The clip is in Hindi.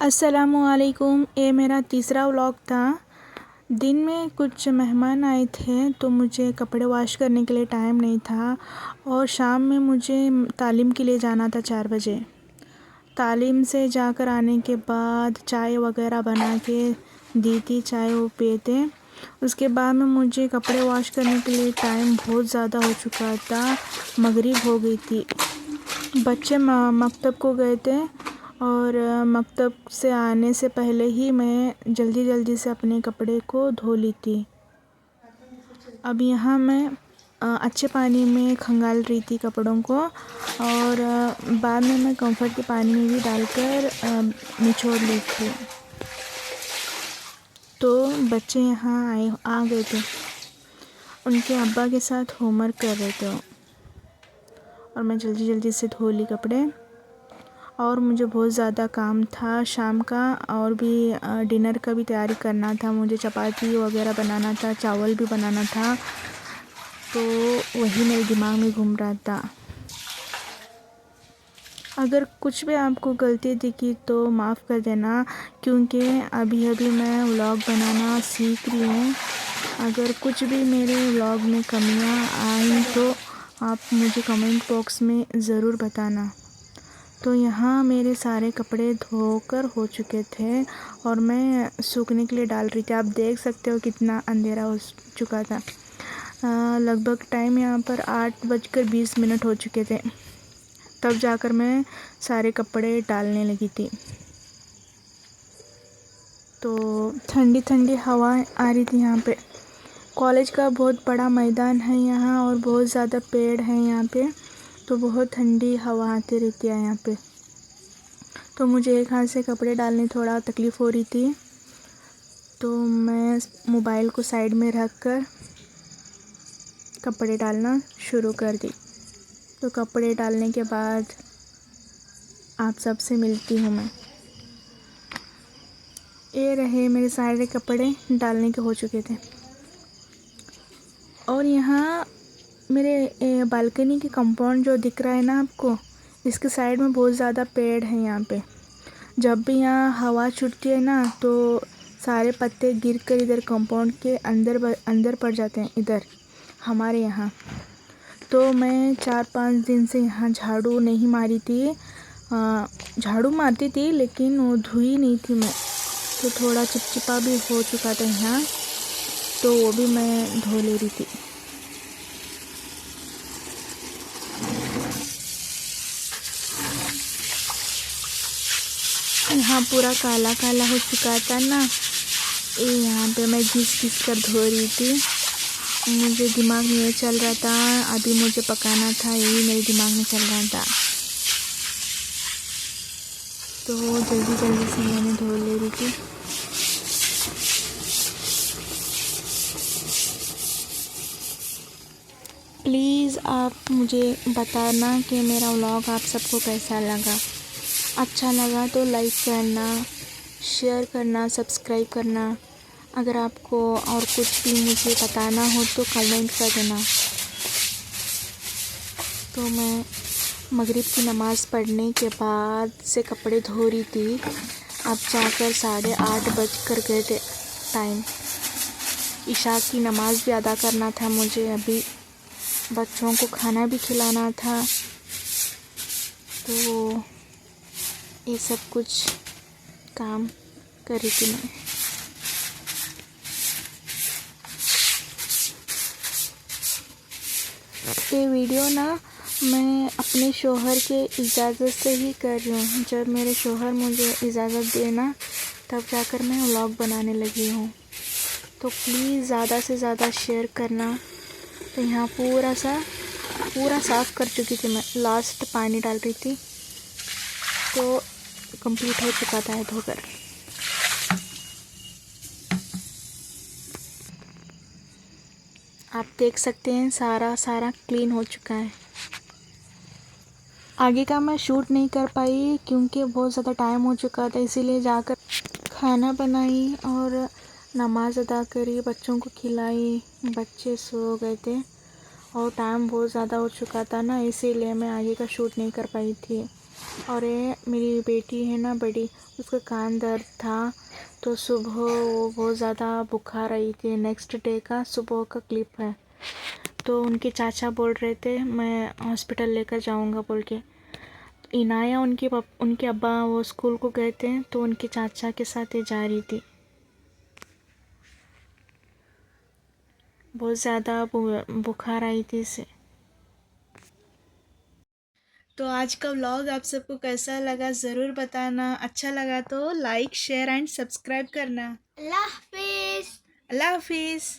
अस्सलामुअलैकुम। ये मेरा तीसरा व्लॉग था। दिन में कुछ मेहमान आए थे तो मुझे कपड़े वॉश करने के लिए टाइम नहीं था और शाम में मुझे तालीम के लिए जाना था 4 बजे। तालीम से जाकर आने के बाद चाय वगैरह बना के दी थी, चाय वो पिए थे। उसके बाद में मुझे कपड़े वॉश करने के लिए टाइम बहुत ज़्यादा हो चुका था, मगरिब हो गई थी। बच्चे मकतब को गए थे और मकतब से आने से पहले ही मैं जल्दी से अपने कपड़े को धो ली थी। अब यहाँ मैं अच्छे पानी में खंगाल रही थी कपड़ों को और बाद में मैं कंफर्ट के पानी में भी डालकर निचोड़ ली थी। तो बच्चे यहाँ आ गए थे, उनके अब्बा के साथ होमवर्क कर रहे थे और मैं जल्दी से धो ली कपड़े। और मुझे बहुत ज़्यादा काम था शाम का और भी डिनर का भी तैयारी करना था। मुझे चपाती वगैरह बनाना था, चावल भी बनाना था, तो वही मेरे दिमाग में घूम रहा था। अगर कुछ भी आपको गलती दिखी तो माफ़ कर देना, क्योंकि अभी मैं व्लॉग बनाना सीख रही हूँ। अगर कुछ भी मेरे व्लॉग में कमियाँ आई तो आप मुझे कमेंट बॉक्स में ज़रूर बताना। तो यहाँ मेरे सारे कपड़े धोकर हो चुके थे और मैं सूखने के लिए डाल रही थी। आप देख सकते हो कितना अंधेरा हो चुका था। लगभग टाइम यहाँ पर 8:20 हो चुके थे, तब जाकर मैं सारे कपड़े डालने लगी थी। तो ठंडी हवा आ रही थी यहाँ पे। कॉलेज का बहुत बड़ा मैदान है यहाँ और बहुत ज़्यादा पेड़ हैं यहाँ पे, तो बहुत ठंडी हवा आती रहती है यहाँ पे। तो मुझे एक हाथ से कपड़े डालने थोड़ा तकलीफ़ हो रही थी, तो मैं मोबाइल को साइड में रख कर कपड़े डालना शुरू कर दी। तो कपड़े डालने के बाद आप सबसे मिलती हूँ मैं। ये रहे मेरे सारे कपड़े डालने के हो चुके थे। और यहाँ मेरे बालकनी के कंपाउंड जो दिख रहा है ना आपको, इसके साइड में बहुत ज़्यादा पेड़ हैं यहाँ पे। जब भी यहाँ हवा छूटती है ना तो सारे पत्ते गिरकर इधर कंपाउंड के अंदर पड़ जाते हैं, इधर हमारे यहाँ। तो मैं 4-5 दिन से यहाँ झाड़ू नहीं मारी थी। झाड़ू मारती थी लेकिन वो धुई नहीं थी मैं, तो थोड़ा चिपचिपा भी हो चुका था यहाँ, तो वो भी मैं धो ले रही थी। यहाँ पूरा काला हो चुका था ना, ये यहाँ पे मैं घिस कर धो रही थी। मुझे दिमाग में ये चल रहा था अभी मुझे पकाना था, यही मेरे दिमाग में चल रहा था, तो जल्दी से मैंने धो ले रही थी। प्लीज़ आप मुझे बताना कि मेरा व्लॉग आप सबको कैसा लगा। अच्छा लगा तो लाइक करना, शेयर करना, सब्सक्राइब करना। अगर आपको और कुछ भी मुझे बताना हो तो कमेंट कर देना। तो मैं मगरिब की नमाज़ पढ़ने के बाद से कपड़े धो रही थी। अब जाकर 8:30 बज कर गए थे टाइम। इशा की नमाज़ भी अदा करना था मुझे, अभी बच्चों को खाना भी खिलाना था, तो ये सब कुछ काम कर रही थी मैं। ये वीडियो ना मैं अपने शोहर के इजाज़त से ही कर रही हूँ। जब मेरे शोहर मुझे इजाज़त देना तब जाकर मैं व्लॉग बनाने लगी हूँ। तो प्लीज़ ज़्यादा से ज़्यादा शेयर करना। तो यहाँ पूरा साफ़ कर चुकी थी मैं, लास्ट पानी डाल रही थी, तो कंप्लीट हो चुका था धोकर। आप देख सकते हैं सारा क्लीन हो चुका है। आगे का मैं शूट नहीं कर पाई क्योंकि बहुत ज़्यादा टाइम हो चुका था, इसीलिए जाकर खाना बनाई और नमाज़ अदा करी, बच्चों को खिलाई। बच्चे सो गए थे और टाइम बहुत ज़्यादा हो चुका था ना, इसीलिए मैं आगे का शूट नहीं कर पाई थी। और ये मेरी बेटी है ना बड़ी, उसका कान दर्द था तो सुबह वो बहुत ज़्यादा बुखार आई थी। नेक्स्ट डे का सुबह का क्लिप है। तो उनके चाचा बोल रहे थे मैं हॉस्पिटल लेकर जाऊंगा बोल के। इनाया उनके अब्बा वो स्कूल को गए थे तो उनके चाचा के साथ ये जा रही थी। बहुत ज़्यादा बुखार आई थी इसे। तो आज का व्लॉग आप सबको कैसा लगा ज़रूर बताना। अच्छा लगा तो लाइक शेयर एंड सब्सक्राइब करना। अल्लाह हाफिज। अल्लाह हाफिज़।